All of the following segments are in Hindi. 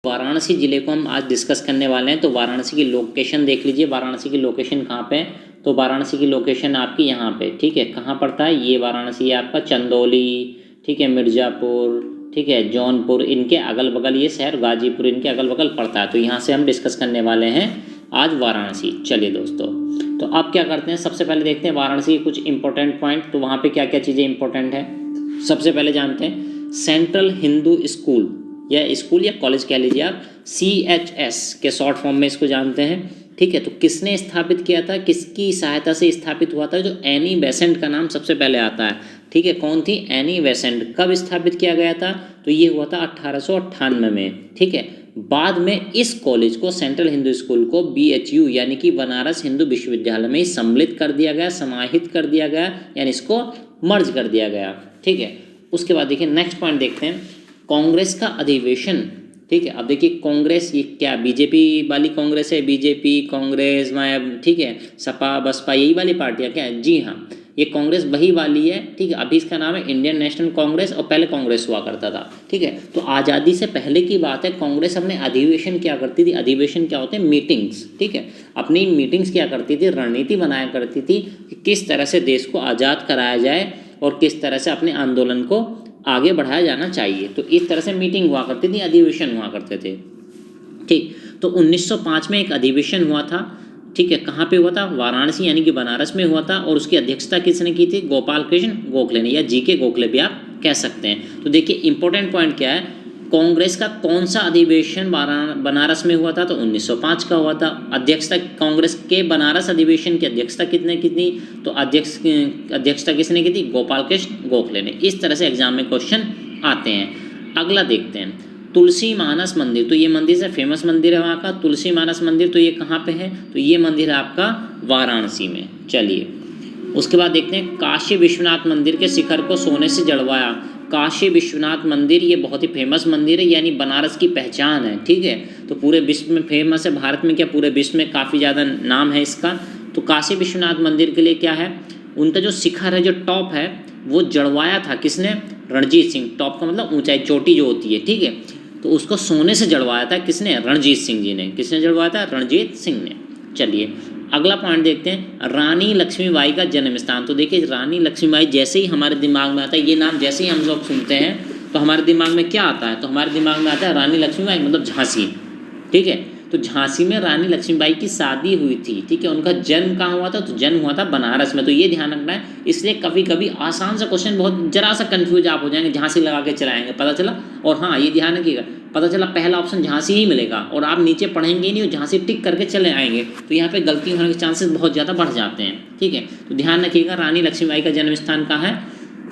वाराणसी ज़िले को हम आज डिस्कस करने वाले हैं। तो वाराणसी की लोकेशन देख लीजिए, वाराणसी की लोकेशन कहाँ पे है? तो वाराणसी की लोकेशन आपकी यहाँ पे, ठीक है। कहाँ पड़ता है ये वाराणसी? आपका चंदौली, ठीक है, मिर्ज़ापुर, ठीक है, जौनपुर, इनके अगल बगल ये शहर, गाजीपुर इनके अगल बगल पड़ता है। तो यहाँ से हम डिस्कस करने वाले हैं आज वाराणसी। चलिए दोस्तों, तो अब क्या करते हैं, सबसे पहले देखते हैं वाराणसी के कुछ इंपॉर्टेंट पॉइंट। तो वहाँ पर क्या क्या चीज़ें इंपॉर्टेंट हैं सबसे पहले जानते हैं। सेंट्रल हिंदू स्कूल या स्कूल या कॉलेज कह लीजिए आप, CHS के शॉर्ट फॉर्म में इसको जानते हैं, ठीक है। तो किसने स्थापित किया था, किसकी सहायता से स्थापित हुआ था? जो एनी बेसेंट का नाम सबसे पहले आता है, ठीक है। कौन थी? Annie Besant. कब स्थापित किया गया था? तो ये हुआ था 1898 में, ठीक है। बाद में इस कॉलेज को, सेंट्रल हिंदू स्कूल को BHU यानी कि बनारस हिंदू विश्वविद्यालय में सम्मिलित कर दिया गया, समाहित कर दिया गया, यानी इसको मर्ज कर दिया गया, ठीक है। उसके बाद देखिए नेक्स्ट पॉइंट देखते हैं, कांग्रेस का अधिवेशन, ठीक है। अब देखिए कांग्रेस ये क्या बीजेपी वाली कांग्रेस है? बीजेपी, कांग्रेस, ठीक है, सपा, बसपा, यही वाली पार्टियां क्या है? जी हाँ, ये कांग्रेस वही वाली है, ठीक है। अभी इसका नाम है इंडियन नेशनल कांग्रेस और पहले कांग्रेस हुआ करता था, ठीक है। तो आज़ादी से पहले की बात है, कांग्रेस अपने अधिवेशन क्या करती थी? अधिवेशन क्या होते हैं? मीटिंग्स, ठीक है। अपनी मीटिंग्स क्या करती थी? रणनीति बनाया करती थी कि किस तरह से देश को आज़ाद कराया जाए और किस तरह से अपने आंदोलन को आगे बढ़ाया जाना चाहिए। तो इस तरह से मीटिंग हुआ करती थी, अधिवेशन हुआ करते थे, ठीक। तो 1905 में एक अधिवेशन हुआ था, ठीक है। कहाँ पे हुआ था? वाराणसी यानी कि बनारस में हुआ था। और उसकी अध्यक्षता किसने की थी? गोपाल कृष्ण गोखले ने, या GK गोखले भी आप कह सकते हैं। तो देखिए इंपॉर्टेंट पॉइंट क्या है, कांग्रेस का कौन सा अधिवेशन बनारस में हुआ था? तो 1905 का हुआ था। अध्यक्षता कांग्रेस के बनारस अधिवेशन की अध्यक्षता कितने की थी? तो अध्यक्षता किसने की थी? गोपाल कृष्ण गोखले ने। इस तरह से एग्जाम में क्वेश्चन आते हैं। अगला देखते हैं, तुलसी मानस मंदिर। तो ये मंदिर से फेमस मंदिर है वहाँ का, तुलसी मानस मंदिर। तो ये कहाँ पे है? तो ये मंदिर है आपका वाराणसी में। चलिए उसके बाद देखते हैं, काशी विश्वनाथ मंदिर के शिखर को सोने से जड़वाया। काशी विश्वनाथ मंदिर ये बहुत ही फेमस मंदिर है, यानी बनारस की पहचान है, ठीक है। तो पूरे विश्व में फेमस है, भारत में क्या पूरे विश्व में काफ़ी ज़्यादा नाम है इसका। तो काशी विश्वनाथ मंदिर के लिए क्या है, उनका जो शिखर है, जो टॉप है, वो जड़वाया था किसने? रणजीत सिंह। टॉप का मतलब ऊंचाई, चोटी जो होती है, ठीक है। तो उसको सोने से जड़वाया था किसने? रणजीत सिंह जी ने। किसने जड़वाया था? रणजीत सिंह ने। चलिए अगला पॉइंट देखते हैं, रानी लक्ष्मीबाई का जन्म स्थान। तो देखिए रानी लक्ष्मीबाई जैसे ही हमारे दिमाग में आता है, ये नाम जैसे ही हम लोग सुनते हैं तो हमारे दिमाग में क्या आता है? तो हमारे दिमाग में आता है रानी लक्ष्मीबाई मतलब झांसी, ठीक है। तो झांसी में रानी लक्ष्मीबाई की शादी हुई थी, ठीक है। उनका जन्म कहाँ हुआ था? तो जन्म हुआ था बनारस में। तो ये ध्यान रखना है, इसलिए कभी कभी आसान सा क्वेश्चन बहुत जरा सा कंफ्यूज आप हो जाएंगे, झांसी लगा के चलाएंगे, पता चला। और हाँ ये ध्यान रखिएगा, पता चला पहला ऑप्शन झांसी ही मिलेगा और आप नीचे पढ़ेंगे ही नहीं और झांसी टिक करके चले आएंगे, तो यहाँ पे गलती होने के चांसेस बहुत ज़्यादा बढ़ जाते हैं, ठीक है। तो ध्यान रखिएगा, रानी लक्ष्मीबाई का जन्म स्थान कहाँ है?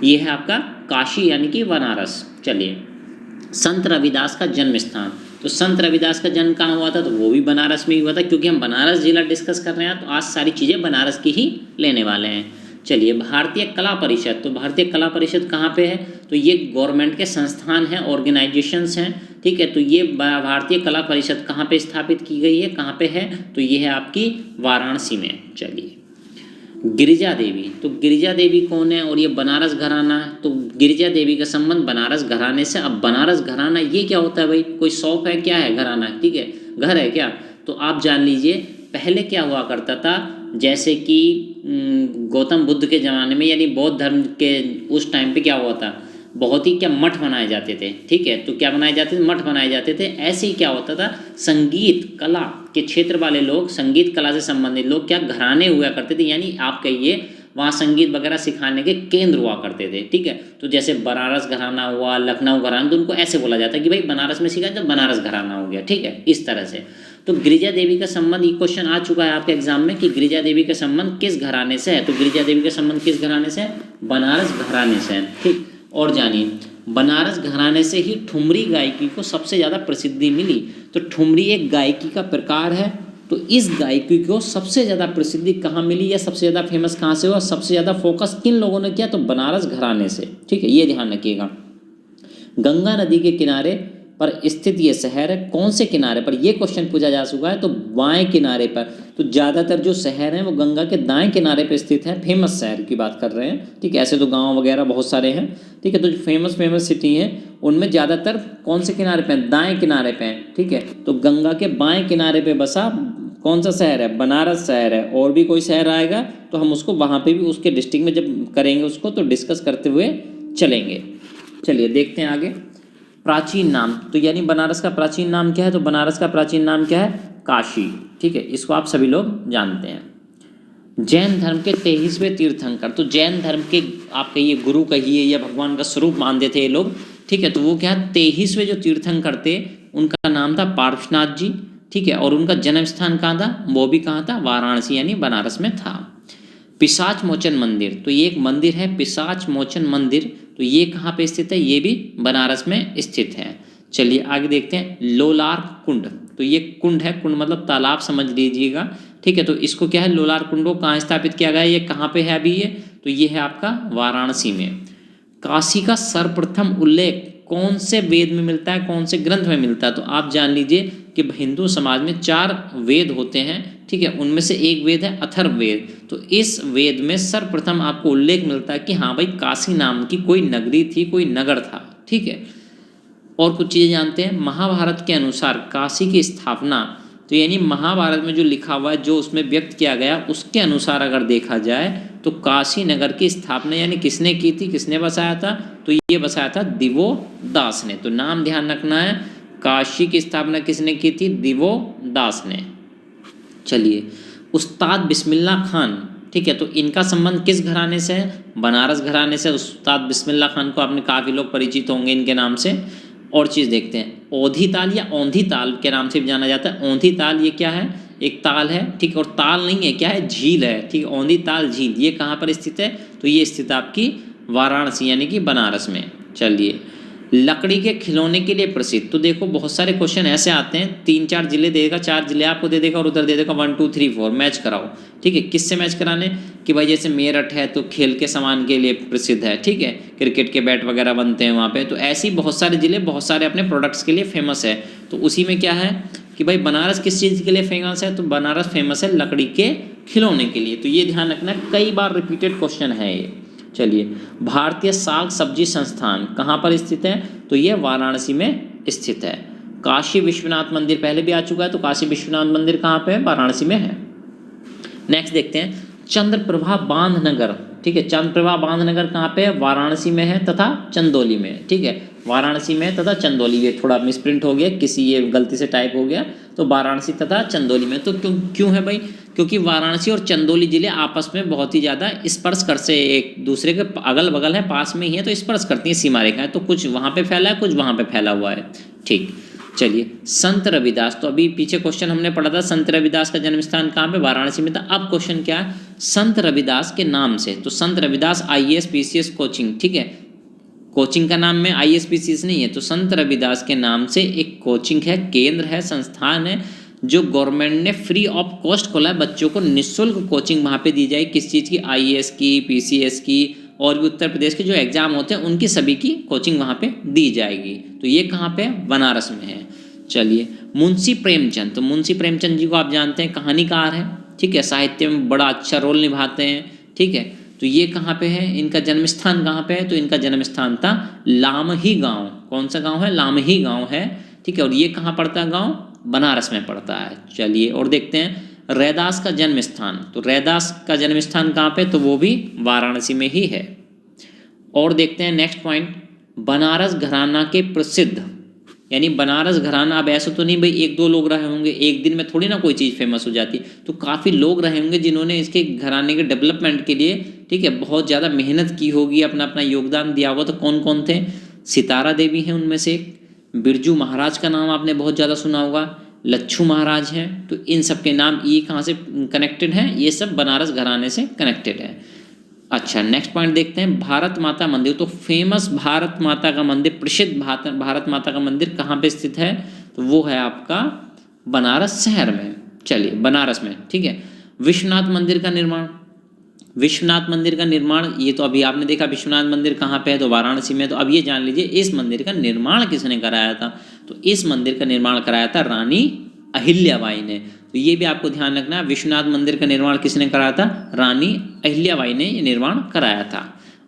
ये है आपका काशी यानी कि बनारस। चलिए संत रविदास का जन्म स्थान। तो संत रविदास का जन्म कहाँ हुआ था? तो वो भी बनारस में ही हुआ था। क्योंकि हम बनारस जिला डिस्कस कर रहे हैं तो आज सारी चीज़ें बनारस की ही लेने वाले हैं। चलिए भारतीय कला परिषद। तो भारतीय कला परिषद कहाँ पे है? तो ये गवर्नमेंट के संस्थान हैं, ऑर्गेनाइजेशंस हैं, ठीक है। तो ये भारतीय कला परिषद कहाँ पे स्थापित की गई है, कहाँ पे है? तो ये है आपकी वाराणसी में। चलिए गिरिजा देवी। तो गिरिजा देवी कौन है और ये बनारस घराना है? तो गिरिजा देवी का संबंध बनारस घराने से। अब बनारस घराना ये क्या होता है भाई? कोई शॉप है? क्या है? घराना, ठीक है, घर है क्या? तो आप जान लीजिए पहले क्या हुआ करता था, जैसे कि गौतम बुद्ध के ज़माने में यानी बौद्ध धर्म के उस टाइम पे क्या हुआ था, बहुत ही क्या मठ बनाए जाते थे, ठीक है। तो क्या बनाए जाते थे? मठ बनाए जाते थे। ऐसे ही क्या होता था, संगीत कला के क्षेत्र वाले लोग, संगीत कला से संबंधित लोग क्या घराने हुआ करते थे, यानी आप कहिए वहाँ संगीत वगैरह सिखाने के केंद्र हुआ करते थे, ठीक है। तो जैसे बनारस घराना हुआ, लखनऊ घराना, तो उनको ऐसे बोला जाता है कि भाई बनारस में सीखा तो बनारस घराना हो गया, ठीक है, इस तरह से। तो गिरिजा देवी का संबंध, ये क्वेश्चन आ चुका है आपके एग्जाम में कि गिरिजा देवी का संबंध किस घराने से है? तो गिरिजा देवी का संबंध किस घराने से है? बनारस घराने से है, ठीक। और जानिए बनारस घराने से ही ठुमरी गायकी को सबसे ज़्यादा प्रसिद्धि मिली। तो ठुमरी एक गायकी का प्रकार है। तो इस गायकी को सबसे ज़्यादा प्रसिद्धि कहाँ मिली या सबसे ज़्यादा फेमस कहाँ से हुआ? सबसे ज़्यादा फोकस किन लोगों ने किया? तो बनारस घराने से, ठीक है, ये ध्यान रखिएगा। गंगा नदी के किनारे पर स्थित ये शहर है कौन से किनारे पर, ये क्वेश्चन पूछा जा चुका है। तो बाएं किनारे पर। तो ज़्यादातर जो शहर हैं वो गंगा के दाएं किनारे पर स्थित है। फेमस शहर की बात कर रहे हैं, ठीक है। ऐसे तो गांव वगैरह बहुत सारे हैं, ठीक है। तो जो फेमस सिटी हैं उनमें ज़्यादातर कौन से किनारे पे हैं, दाएं किनारे पे हैं, ठीक है। तो गंगा के बाएं किनारे पे बसा कौन सा शहर है, बनारस शहर है। और भी कोई शहर आएगा तो हम उसको वहाँ पे भी उसके डिस्ट्रिक्ट में जब करेंगे उसको तो डिस्कस करते हुए चलेंगे। चलिए देखते हैं आगे। प्राचीन नाम, तो यानी बनारस का प्राचीन नाम क्या है, तो बनारस का प्राचीन नाम क्या है, काशी, ठीक है। इसको आप सभी लोग जानते हैं। जैन धर्म के 23वें तीर्थंकर, तो जैन धर्म के आप कहिए गुरु कहिए या भगवान का स्वरूप मानते थे ये लोग, ठीक है। तो वो क्या 23वें जो तीर्थंकर थे उनका नाम था पार्श्वनाथ जी, ठीक है। और उनका जन्म स्थान कहाँ था, वो भी कहाँ था, वाराणसी यानी बनारस में था। पिशाच मोचन मंदिर, तो ये एक मंदिर है पिशाच मोचन मंदिर, तो ये कहाँ पे स्थित है, ये भी बनारस में स्थित है। चलिए आगे देखते हैं। लोलार कुंड, तो ये कुंड है, कुंड मतलब तालाब समझ लीजिएगा, ठीक है। तो इसको क्या है, लोलार कुंड को कहाँ स्थापित किया गया है, ये कहाँ पे है अभी तो ये है आपका वाराणसी में। काशी का सर्वप्रथम उल्लेख कौन से वेद में मिलता है, कौन से ग्रंथ में मिलता है, तो आप जान लीजिए कि हिंदू समाज में 4 वेद होते हैं, ठीक है। उनमें से एक वेद है अथर्ववेद। तो इस वेद में सर्वप्रथम आपको उल्लेख मिलता है कि हाँ भाई काशी नाम की कोई नगरी थी, कोई नगर था, ठीक है। और कुछ चीज़ें जानते हैं। महाभारत के अनुसार काशी की स्थापना, तो यानी महाभारत में जो लिखा हुआ है, जो उसमें व्यक्त किया गया, उसके अनुसार अगर देखा जाए तो काशी नगर की स्थापना यानी किसने की थी, किसने बसाया था, तो ये बसाया था दिवोदास ने। तो नाम ध्यान रखना है, काशी की स्थापना किसने की थी, दिवोदास ने। चलिए उस्ताद बिस्मिल्लाह खान, ठीक है। तो इनका संबंध किस घराने से है, बनारस घराने से। उस्ताद बिस्मिल्लाह खान को आपने काफ़ी लोग परिचित होंगे इनके नाम से। और चीज़ देखते हैं। औंधी ताल या औंधी ताल के नाम से भी जाना जाता है। औंधी ताल ये क्या है, एक ताल है, ठीक। और ताल नहीं है, क्या है, झील है, ठीक। औंधी ताल झील ये कहाँ पर स्थित है, तो ये स्थित आपकी वाराणसी यानी कि बनारस में। चलिए लकड़ी के खिलौने के लिए प्रसिद्ध, तो देखो बहुत सारे क्वेश्चन ऐसे आते हैं, 3-4 जिले देगा, 4 जिले आपको दे देगा और उधर दे देगा 1 2 3 4 मैच कराओ, ठीक है। किससे मैच कराने, कि भाई जैसे मेरठ है तो खेल के सामान के लिए प्रसिद्ध है, ठीक है। क्रिकेट के बैट वगैरह बनते हैं वहाँ पे, तो ऐसे ही बहुत सारे जिले बहुत सारे अपने प्रोडक्ट्स के लिए फेमस है। तो उसी में क्या है कि भाई बनारस किस चीज़ के लिए फेमस है, तो बनारस फेमस है लकड़ी के खिलौने के लिए। तो ये ध्यान रखना, कई बार रिपीटेड क्वेश्चन है ये। चलिए भारतीय साग सब्जी संस्थान कहाँ पर स्थित है, तो ये वाराणसी में स्थित है। काशी विश्वनाथ मंदिर पहले भी आ चुका है, तो काशी विश्वनाथ मंदिर कहाँ पे है, वाराणसी में है। नेक्स्ट देखते हैं। चंद्रप्रभा बांध नगर, ठीक है। चंद्रप्रभा बांध नगर कहाँ पे है, वाराणसी में है तथा चंदौली में, ठीक है। वाराणसी में तथा चंदौली, ये थोड़ा मिसप्रिंट हो गया, किसी ये गलती से टाइप हो गया, तो वाराणसी तथा चंदौली में। तो क्यों है भाई, क्योंकि वाराणसी और चंदौली जिले आपस में बहुत ही ज़्यादा स्पर्श कर से एक दूसरे के अगल बगल है, पास में ही है, तो स्पर्श करती है सीमा रेखाएं। तो कुछ वहाँ पे फैला है, कुछ वहाँ पे फैला हुआ है, ठीक। चलिए संत रविदास, तो अभी पीछे क्वेश्चन हमने पढ़ा था संत रविदास का जन्म स्थान कहाँ पे, वाराणसी में था। अब क्वेश्चन क्या है, संत रविदास के नाम से, तो संत रविदास IAS PCS कोचिंग, ठीक है। कोचिंग का नाम में IAS PCS नहीं है, तो संत रविदास के नाम से एक कोचिंग है, केंद्र है, संस्थान है, जो गवर्नमेंट ने फ्री ऑफ कॉस्ट खोला है। बच्चों को निःशुल्क कोचिंग वहाँ पे दी जाएगी, किस चीज़ की, IAS की, PCS की, और भी उत्तर प्रदेश के जो एग्जाम होते हैं उनकी सभी की कोचिंग वहाँ पे दी जाएगी। तो ये कहाँ पे, बनारस में है। चलिए मुंशी प्रेमचंद, तो मुंशी प्रेमचंद जी को आप जानते हैं, कहानीकार हैं, ठीक है। साहित्य में बड़ा अच्छा रोल निभाते हैं, ठीक है। तो ये कहाँ पे है, इनका जन्म स्थान कहाँ पे है, तो इनका जन्म स्थान था लामही गांव। कौन सा गांव है, लामही गांव है, ठीक है। और ये कहाँ पड़ता है गांव, बनारस में पड़ता है। चलिए और देखते हैं रैदास का जन्म स्थान, तो रैदास का जन्म स्थान कहाँ पे, तो वो भी वाराणसी में ही है। और देखते हैं नेक्स्ट पॉइंट, बनारस घराना के प्रसिद्ध, यानी बनारस घराना, अब ऐसा तो नहीं भाई 1-2 लोग रहे होंगे, एक दिन में थोड़ी ना कोई चीज़ फेमस हो जाती, तो काफ़ी लोग रहे होंगे जिन्होंने इसके घराने के डेवलपमेंट के लिए, ठीक है, बहुत ज़्यादा मेहनत की होगी, अपना अपना योगदान दिया होगा। तो कौन कौन थे, सितारा देवी हैं उनमें से एक, बिरजू महाराज का नाम आपने बहुत ज़्यादा सुना होगा, लच्छू महाराज हैं। तो इन सब के नाम ये कहाँ से कनेक्टेड हैं, ये सब बनारस घराने से कनेक्टेड है। अच्छा नेक्स्ट पॉइंट देखते हैं, भारत माता मंदिर, तो फेमस भारत माता का मंदिर, प्रसिद्ध भारत माता का मंदिर कहाँ पे स्थित है, तो वो है आपका बनारस शहर में। चलिए बनारस में, ठीक है। विश्वनाथ मंदिर का निर्माण, विश्वनाथ मंदिर का निर्माण, ये तो अभी आपने देखा विश्वनाथ मंदिर कहाँ पे है, तो वाराणसी में। तो अब ये जान लीजिए इस मंदिर का निर्माण किसने कराया था, तो इस मंदिर का निर्माण कराया था रानी अहिल्याबाई ने। तो ये भी आपको ध्यान रखना है, विश्वनाथ मंदिर का निर्माण किसने कराया था, रानी अहिल्याबाई ने ये निर्माण कराया था।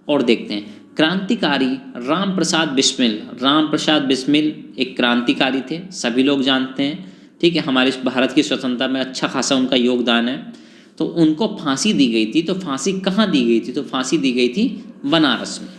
और देखते हैं क्रांतिकारी राम प्रसाद बिस्मिल। राम प्रसाद बिस्मिल एक क्रांतिकारी थे, सभी लोग जानते हैं, ठीक है। हमारे भारत की स्वतंत्रता में अच्छा खासा उनका योगदान है। तो उनको फांसी दी गई थी, तो फांसी कहाँ दी गई थी, तो फांसी दी गई थी बनारस में।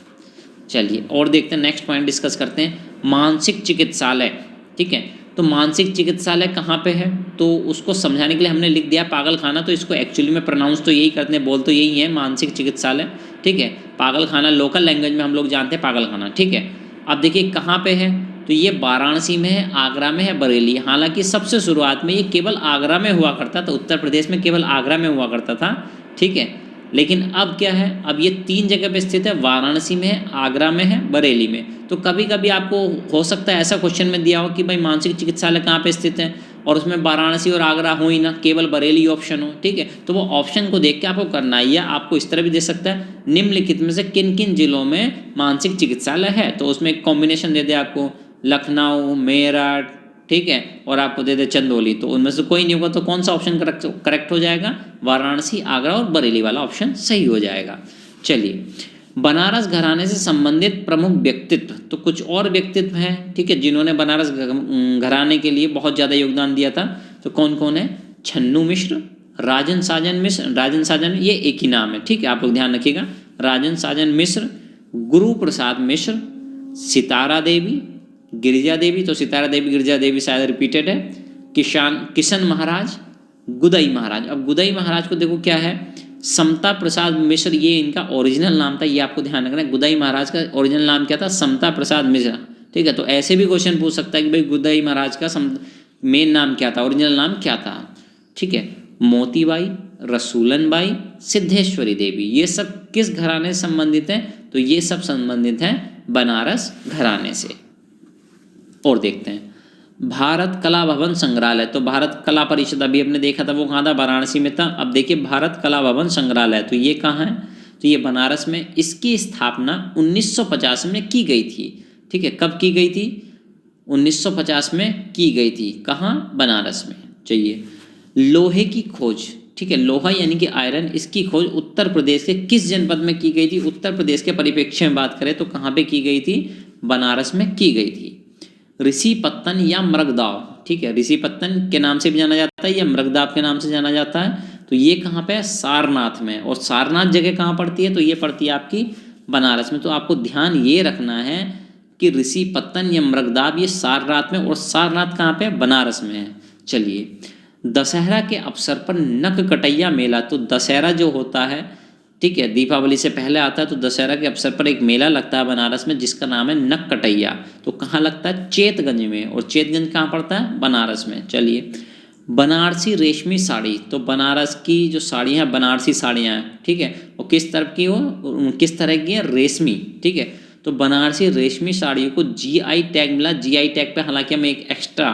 चलिए और देखते हैं, नेक्स्ट पॉइंट डिस्कस करते हैं, मानसिक चिकित्सालय, ठीक है। तो मानसिक चिकित्सालय कहाँ पे है, तो उसको समझाने के लिए हमने लिख दिया पागल खाना। तो इसको एक्चुअली में प्रोनाउंस तो यही करते हैं, बोल तो यही है मानसिक चिकित्सालय, ठीक है। पागल खाना लोकल लैंग्वेज में हम लोग जानते हैं पागल खाना, ठीक है। अब देखिए कहाँ पे है, तो ये वाराणसी में है, आगरा में है, बरेली। हालांकि सबसे शुरुआत में ये केवल आगरा में हुआ करता था, उत्तर प्रदेश में केवल आगरा में हुआ करता था, ठीक है। लेकिन अब क्या है, अब ये 3 जगह पे स्थित है, वाराणसी में है, आगरा में है, बरेली में। तो कभी कभी आपको हो सकता है ऐसा क्वेश्चन में दिया हो कि भाई मानसिक चिकित्सालय कहाँ पे स्थित है, और उसमें वाराणसी और आगरा हो ही ना, केवल बरेली ऑप्शन हो, ठीक है। तो वो ऑप्शन को देख के आपको करना है, या आपको इस तरह भी दे सकता है, निम्नलिखित में से किन किन जिलों में मानसिक चिकित्सालय है। तो उसमें एक कॉम्बिनेशन दे दे आपको, लखनऊ, मेरठ, ठीक है, और आपको दे दे चंदौली। तो उनमें से कोई नहीं होगा, तो कौन सा ऑप्शन करेक्ट हो जाएगा, वाराणसी, आगरा और बरेली वाला ऑप्शन सही हो जाएगा। चलिए बनारस घराने से संबंधित प्रमुख व्यक्तित्व, तो कुछ और व्यक्तित्व हैं, ठीक है, जिन्होंने बनारस घराने के लिए बहुत ज़्यादा योगदान दिया था। तो कौन कौन है, छन्नू मिश्र, राजन साजन मिश्र, राजन साजन ये एक ही नाम है, ठीक है, आप लोग ध्यान रखिएगा, राजन साजन मिश्र, गुरु प्रसाद मिश्र, सितारा देवी, गिरिजा देवी, तो सितारा देवी गिरिजा देवी शायद रिपीटेड है, किशन महाराज, गुदई महाराज। अब गुदई महाराज को देखो क्या है, समता प्रसाद मिश्र, ये इनका ओरिजिनल नाम था, ये आपको ध्यान रखना है। गुदई महाराज का ओरिजिनल नाम क्या था, समता प्रसाद मिश्र, ठीक है। तो ऐसे भी क्वेश्चन पूछ सकता है कि भाई गुदई महाराज का मेन नाम क्या था, ओरिजिनल नाम क्या था, ठीक है। मोतीबाई, रसूलन बाई, सिद्धेश्वरी देवी, ये सब किस घराने से संबंधित हैं, तो ये सब संबंधित हैं बनारस घराने से। और देखते हैं भारत कला भवन संग्रहालय, तो भारत कला परिषद अभी हमने देखा था वो कहाँ था, वाराणसी में था। अब देखिए भारत कला भवन संग्रहालय, तो ये कहाँ है, तो ये बनारस में। इसकी स्थापना 1950 में की गई थी, ठीक है। कब की गई थी, 1950 में की गई थी, कहाँ, बनारस में। चाहिए लोहे की खोज, ठीक है, लोहा यानी कि आयरन, इसकी खोज उत्तर प्रदेश के किस जनपद में की गई थी, उत्तर प्रदेश के परिप्रेक्ष्य में बात करें तो कहाँ पे की गई थी, बनारस में की गई थी। ऋषि पत्तन या मृगदाव, ठीक है, ऋषि पत्तन के नाम से भी जाना जाता है या मृगदाव के नाम से जाना जाता है। तो ये कहाँ पे है, सारनाथ में। और सारनाथ जगह कहाँ पड़ती है, तो ये पड़ती है आपकी बनारस में। तो आपको ध्यान ये रखना है कि ऋषि पत्तन या मृगदाव ये सारनाथ में, और सारनाथ कहाँ पे, बनारस में है। चलिए दशहरा के अवसर पर नक कटैया मेला, तो दशहरा जो होता है, ठीक है, दीपावली से पहले आता है, तो दशहरा के अवसर पर एक मेला लगता है बनारस में जिसका नाम है नक कटैया। तो कहाँ लगता है, चेतगंज में। और चेतगंज कहाँ पड़ता है, बनारस में। चलिए बनारसी रेशमी साड़ी, तो बनारस की जो साड़ियाँ हैं बनारसी साड़ियाँ हैं, ठीक है, और किस तरह की हो, किस तरह की है, रेशमी, ठीक है। तो बनारसी रेशमी साड़ियों को GI टैग मिला। GI टैग पे हालांकि हम एक एक्स्ट्रा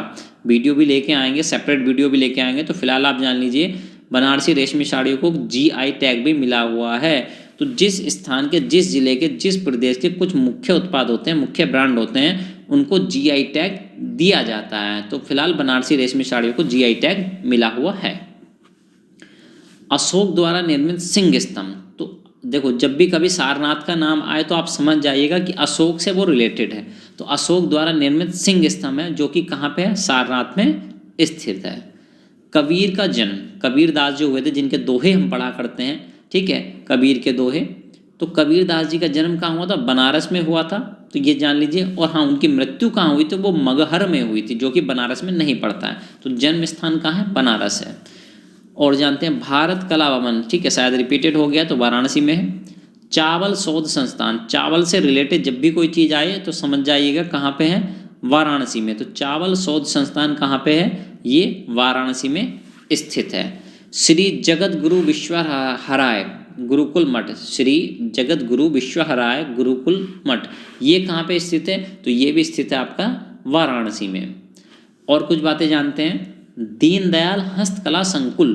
वीडियो भी लेके आएंगे, सेपरेट वीडियो भी लेके आएंगे। तो फिलहाल आप जान लीजिए बनारसी रेशमी साड़ियों को GI टैग भी मिला हुआ है। तो जिस स्थान के, जिस जिले के, जिस प्रदेश के कुछ मुख्य उत्पाद होते हैं, मुख्य ब्रांड होते हैं, उनको GI टैग दिया जाता है। तो फिलहाल बनारसी रेशमी साड़ियों को GI टैग मिला हुआ है। अशोक द्वारा निर्मित सिंह स्तंभ, तो देखो जब भी कभी सारनाथ का नाम आए तो आप समझ जाइएगा कि अशोक से वो रिलेटेड है। तो अशोक द्वारा निर्मित सिंह स्तंभ है जो कि कहाँ पे है, सारनाथ में स्थित है। कबीर का जन्म, कबीर दास जो हुए थे, जिनके दोहे हम पढ़ा करते हैं, ठीक है, कबीर के दोहे। तो कबीर दास जी का जन्म कहाँ हुआ था, बनारस में हुआ था, तो ये जान लीजिए। और हाँ, उनकी मृत्यु कहाँ हुई थी, वो मगहर में हुई थी, जो कि बनारस में नहीं पड़ता है। तो जन्म स्थान कहाँ है, बनारस है। और जानते हैं भारत कला भवन, ठीक है, शायद रिपीटेड हो गया, तो वाराणसी में है। चावल शोध संस्थान, चावल से रिलेटेड जब भी कोई चीज़ आए तो समझ जाइएगा कहाँ पे है, वाराणसी में। तो चावल शोध संस्थान कहाँ पे है, ये वाराणसी में स्थित है। श्री जगत गुरु विश्वहराय गुरुकुल मठ, श्री जगत गुरु विश्वहराय गुरुकुल मठ, ये कहाँ पे स्थित है, तो ये भी स्थित है आपका वाराणसी में। और कुछ बातें जानते हैं, दीनदयाल हस्तकला संकुल,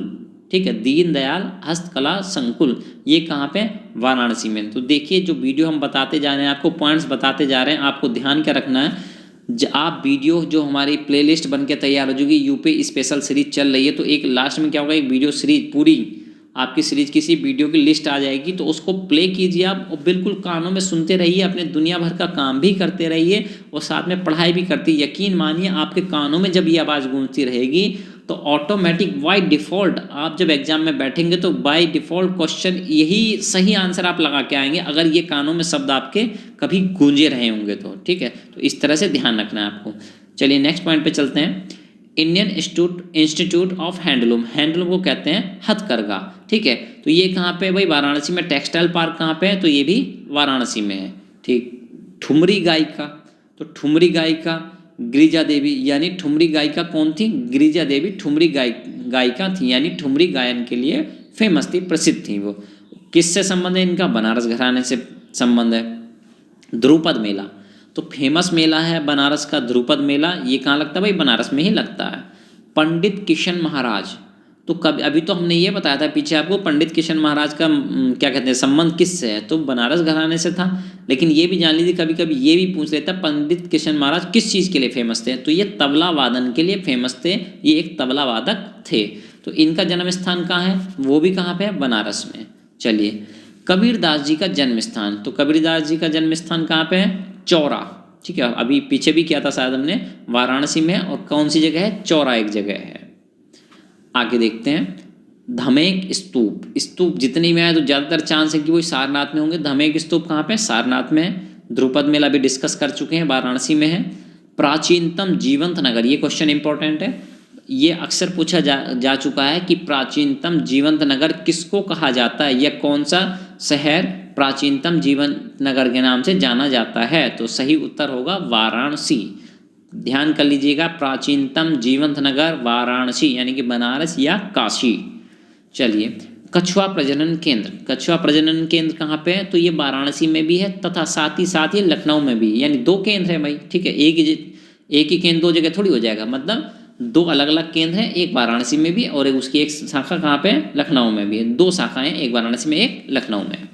ठीक है, दीनदयाल हस्तकला संकुल, ये कहाँ पे, वाराणसी में। तो देखिए जो वीडियो हम बताते जा रहे हैं, आपको पॉइंट्स बताते जा रहे हैं, आपको ध्यान क्या रखना है, आप वीडियो जो हमारी प्लेलिस्ट बन के तैयार हो जाएगी, यूपी स्पेशल सीरीज चल रही है, तो एक लास्ट में क्या होगा, एक वीडियो सीरीज पूरी आपकी सीरीज किसी वीडियो की लिस्ट आ जाएगी, तो उसको प्ले कीजिए आप और बिल्कुल कानों में सुनते रहिए, अपने दुनिया भर का काम भी करते रहिए और साथ में पढ़ाई भी करती। यकीन मानिए आपके कानों में जब ये आवाज़ गूंजती रहेगी तो ऑटोमेटिक बाय डिफ़ॉल्ट आप जब एग्जाम में बैठेंगे तो बाय डिफ़ॉल्ट क्वेश्चन यही सही आंसर आप लगा के आएंगे, अगर ये कानों में शब्द आपके कभी गूंजे रहे होंगे तो। ठीक है, तो इस तरह से ध्यान रखना है आपको। चलिए नेक्स्ट पॉइंट पे चलते हैं। Indian institute of handloom, handloom को कहते हैं हथकरघा। ठीक है, तो ये कहाँ पे भाई, वाराणसी में। टेक्सटाइल पार्क कहाँ पे है, तो ये भी वाराणसी में है। ठीक, ठुमरी गायिका, तो ठुमरी गायिका गिरिजा देवी, यानी ठुमरी गायिका कौन थी, गिरिजा देवी ठुमरी गायिका थी, यानी ठुमरी गायन के लिए फेमस थी, प्रसिद्ध थी वो। किससे संबंध है इनका, बनारस घराने से संबंध है। ध्रुपद मेला, तो फेमस मेला है बनारस का ध्रुपद मेला, ये कहाँ लगता है भाई, बनारस में ही लगता है। पंडित किशन महाराज, तो कभी अभी तो हमने ये बताया था पीछे आपको, पंडित किशन महाराज का क्या कहते हैं संबंध किससे है, तो बनारस घराने से था। लेकिन ये भी जान लीजिए कभी कभी ये भी पूछ लेता पंडित किशन महाराज किस चीज़ के लिए फेमस थे, तो ये तबला वादन के लिए फेमस थे, ये एक तबला वादक थे। तो इनका जन्म स्थान कहाँ है, वो भी कहाँ पे है, बनारस में। चलिए, कबीरदास जी का जन्म स्थान, तो कबीरदास जी का जन्म स्थान कहाँ पे है, चौरा। ठीक है, अभी पीछे भी किया था शायद हमने, वाराणसी में। और कौन सी जगह है, चौरा एक जगह है। आगे देखते हैं, धमेक स्तूप, स्तूप जितनी में है तो ज़्यादातर चांस है कि वो सारनाथ में होंगे। धमेक स्तूप कहाँ पे, सारनाथ में है। ध्रुपद मेला भी डिस्कस कर चुके हैं, वाराणसी में है। प्राचीनतम जीवंत नगर, ये क्वेश्चन इंपॉर्टेंट है, ये अक्सर पूछा जा चुका है कि प्राचीनतम जीवंत नगर किसको कहा जाता है, या कौन सा शहर प्राचीनतम जीवंत नगर के नाम से जाना जाता है, तो सही उत्तर होगा वाराणसी। ध्यान कर लीजिएगा, प्राचीनतम जीवंत नगर वाराणसी, यानी कि बनारस या काशी। चलिए, कछुआ प्रजनन केंद्र, कछुआ प्रजनन केंद्र कहाँ पे है, तो ये वाराणसी में भी है तथा साथ ही लखनऊ में भी, यानी दो केंद्र है भाई। ठीक है, एक ही केंद्र दो जगह थोड़ी हो जाएगा, मतलब दो अलग अलग केंद्र हैं, एक वाराणसी में भी और उसकी एक शाखा कहाँ पे है, लखनऊ में भी है। दो शाखाएं, एक वाराणसी में एक लखनऊ में।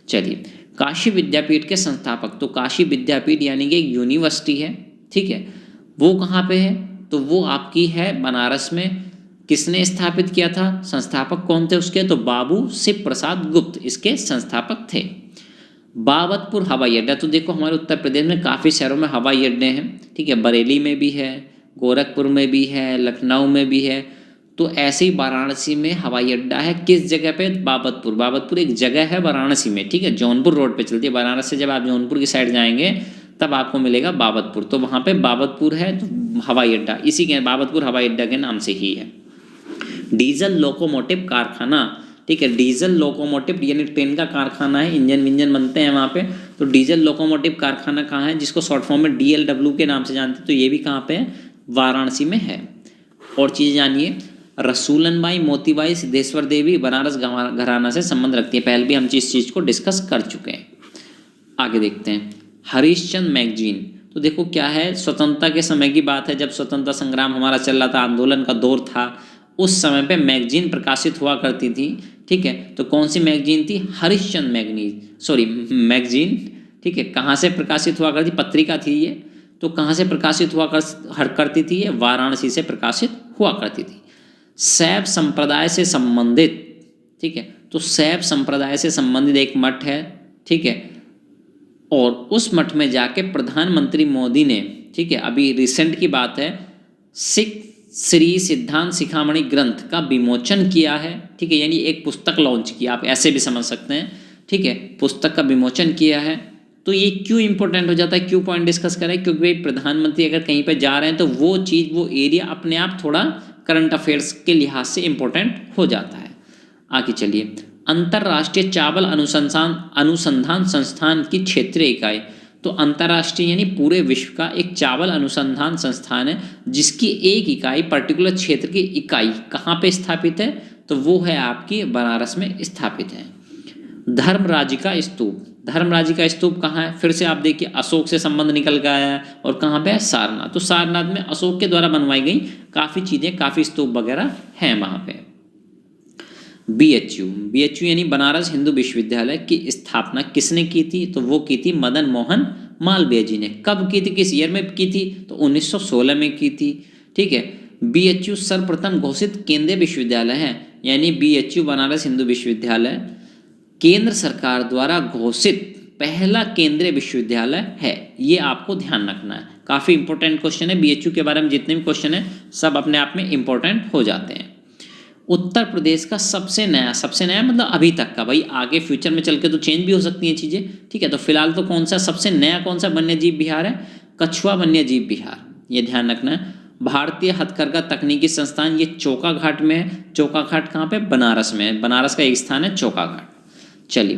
चलिए, काशी विद्यापीठ के संस्थापक, तो काशी विद्यापीठ यानी कि एक यूनिवर्सिटी है। ठीक है, वो कहाँ पे है, तो वो आपकी है बनारस में। किसने स्थापित किया था, संस्थापक कौन थे उसके, तो बाबू शिव प्रसाद गुप्त इसके संस्थापक थे। बाबतपुर हवाई अड्डा, तो देखो हमारे उत्तर प्रदेश में काफ़ी शहरों में हवाई अड्डे हैं। ठीक है, बरेली में भी है, गोरखपुर में भी है, लखनऊ में भी है। तो ऐसे ही वाराणसी में हवाई अड्डा है, किस जगह पे, बाबतपुर। बाबतपुर एक जगह है वाराणसी में। ठीक है, जौनपुर रोड पे चलती है, वाराणसी से जब आप जौनपुर की साइड जाएंगे तब आपको मिलेगा बाबतपुर, तो वहाँ पे बाबतपुर है तो हवाई अड्डा इसी के बाबतपुर हवाई अड्डा के नाम से ही है। डीजल लोकोमोटिव कारखाना, ठीक है, डीजल लोकोमोटिव यानी ट्रेन का कारखाना है, इंजन विंजन बनते हैं वहाँ पे। तो डीजल लोकोमोटिव कारखाना कहाँ है, जिसको शॉर्ट फॉर्म में DLW के नाम से जानते हैं, तो ये भी कहाँ पे है, वाराणसी में है। और चीज़ जानिए, रसूलन बाई मोतीबाई सिद्धेश्वर देवी बनारस घराना से संबंध रखती है, पहले भी हम इस चीज़ को डिस्कस कर चुके हैं। आगे देखते हैं, हरिश्चंद्र मैगजीन, तो देखो क्या है, स्वतंत्रता के समय की बात है, जब स्वतंत्रता संग्राम हमारा चल रहा था, आंदोलन का दौर था, उस समय पे मैगजीन प्रकाशित हुआ करती थी। ठीक है, तो कौन सी मैगजीन थी, हरिश्चंद्र मैगजीन। ठीक है, कहाँ से प्रकाशित हुआ करती, पत्रिका थी ये, तो कहाँ से प्रकाशित हुआ करती थी ये, वाराणसी से प्रकाशित हुआ करती थी। शैव संप्रदाय से संबंधित, ठीक है, तो शैव संप्रदाय से संबंधित एक मठ है। ठीक है, और उस मठ में जाके प्रधानमंत्री मोदी ने, ठीक है, अभी रिसेंट की बात है, सिख श्री सिद्धांत शिखामणि ग्रंथ का विमोचन किया है। ठीक है, यानी एक पुस्तक लॉन्च किया, आप ऐसे भी समझ सकते हैं। ठीक है, पुस्तक का विमोचन किया है। तो ये क्यों इंपॉर्टेंट हो जाता है, क्यों पॉइंट डिस्कस करें, क्योंकि भाई प्रधानमंत्री अगर कहीं पर जा रहे हैं तो वो चीज़, वो एरिया अपने आप थोड़ा करंट अफेयर्स के लिहाज से इम्पोर्टेंट हो जाता है। आगे चलिए, अंतर्राष्ट्रीय चावल अनुसंधान संस्थान की क्षेत्रीय इकाई, तो अंतर्राष्ट्रीय यानी पूरे विश्व का एक चावल अनुसंधान संस्थान है, जिसकी एक इकाई पर्टिकुलर क्षेत्र की इकाई कहाँ पे स्थापित है, तो वो है आपकी बनारस में स्थापित है। धर्मराज का स्तूप, धर्मराज का स्तूप कहाँ है, फिर से आप देखिए अशोक से संबंध निकल गया है, और कहाँ पे है, सारनाथ। तो सारनाथ में अशोक के द्वारा बनवाई गई काफ़ी चीज़ें, काफ़ी स्तूप वगैरह हैं वहाँ पे। BHU यानी बनारस हिंदू विश्वविद्यालय की स्थापना किसने की थी? तो वो की थी मदन मोहन मालवीय जी ने। कब की थी, किस ईयर में की थी? तो 1916 में की थी। ठीक है। BHU सर्वप्रथम घोषित केंद्रीय विश्वविद्यालय है, यानी BHU बनारस हिंदू विश्वविद्यालय केंद्र सरकार द्वारा घोषित पहला केंद्रीय विश्वविद्यालय है। ये आपको ध्यान रखना है, काफ़ी इंपॉर्टेंट क्वेश्चन है। BHU के बारे में जितने भी क्वेश्चन है सब अपने आप में इंपॉर्टेंट हो जाते हैं। उत्तर प्रदेश का सबसे नया मतलब अभी तक का, भाई आगे फ्यूचर में चल के तो चेंज भी हो सकती हैं चीज़ें, ठीक है। तो फिलहाल तो कौन सा सबसे नया कौन सा वन्यजीव विहार है? कछुआ वन्यजीव विहार, ये ध्यान रखना है। भारतीय हथकरघा तकनीकी संस्थान, ये चौका घाट में है। चौका घाट कहाँ पे? बनारस में है। बनारस का एक स्थान है चौका घाट। चलिए,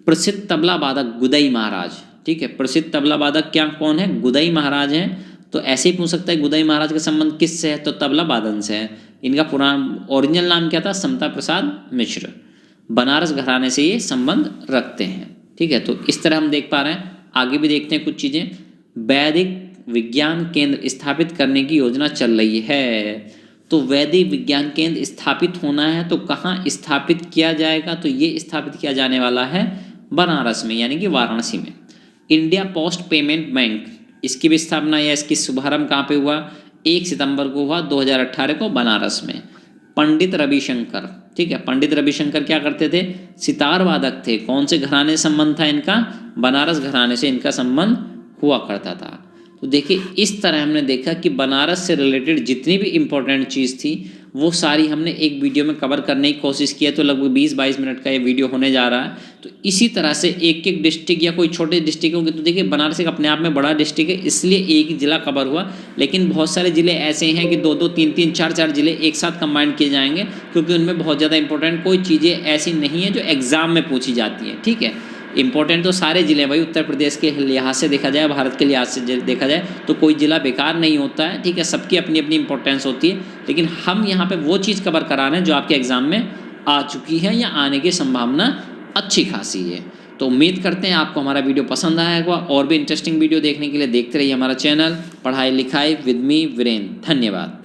प्रसिद्ध तबला वादक गुदई महाराज, ठीक है। प्रसिद्ध तबला वादक क्या कौन है? गुदई महाराज हैं। तो ऐसे ही पूछ सकता है गुदई महाराज का संबंध किससे है? तो तबला वादन से है। इनका पुराना ओरिजिनल नाम क्या था? समता प्रसाद मिश्र। बनारस घराने से ये संबंध रखते हैं, ठीक है। तो इस तरह हम देख पा रहे हैं। आगे भी देखते हैं कुछ चीज़ें। वैदिक विज्ञान केंद्र स्थापित करने की योजना चल रही है। तो वैदिक विज्ञान केंद्र स्थापित होना है तो कहाँ स्थापित किया जाएगा? तो ये स्थापित किया जाने वाला है बनारस में, यानी कि वाराणसी में। इंडिया पोस्ट पेमेंट बैंक, इसकी भी स्थापना या इसकी शुभारंभ कहाँ पे हुआ? 1 सितंबर को हुआ 2018 को बनारस में। पंडित रविशंकर, ठीक है। पंडित रविशंकर क्या करते थे? सितार वादक थे। कौन से घराने से संबंध था इनका? बनारस घराने से इनका संबंध हुआ करता था। तो देखिए, इस तरह हमने देखा कि बनारस से रिलेटेड जितनी भी इम्पोर्टेंट चीज़ थी वो सारी हमने एक वीडियो में कवर करने की कोशिश की है। तो लगभग 20-22 मिनट का ये वीडियो होने जा रहा है। तो इसी तरह से एक एक डिस्ट्रिक्ट या कोई छोटे डिस्ट्रिक्ट होंगे, तो देखिए बनारस एक अपने आप में बड़ा डिस्ट्रिक्ट है, इसलिए एक ही जिला कवर हुआ। लेकिन बहुत सारे ज़िले ऐसे हैं कि 2-2, 3-3, 4-4 ज़िले एक साथ कंबाइन किए जाएंगे, क्योंकि उनमें बहुत ज़्यादा इंपॉर्टेंट कोई चीज़ें ऐसी नहीं है जो एग्ज़ाम में पूछी जाती हैं, ठीक है। इंपॉर्टेंट तो सारे ज़िले भाई, उत्तर प्रदेश के लिहाज से देखा जाए, भारत के लिहाज से देखा जाए तो कोई ज़िला बेकार नहीं होता है, ठीक है। सबकी अपनी अपनी इंपॉर्टेंस होती है, लेकिन हम यहाँ पे वो चीज़ कवर करा रहे हैं जो आपके एग्ज़ाम में आ चुकी है या आने की संभावना अच्छी खासी है। तो उम्मीद करते हैं आपको हमारा वीडियो पसंद आया होगा। और भी इंटरेस्टिंग वीडियो देखने के लिए देखते रहिए हमारा चैनल पढ़ाई लिखाई विद मी वीरेंद्र। धन्यवाद।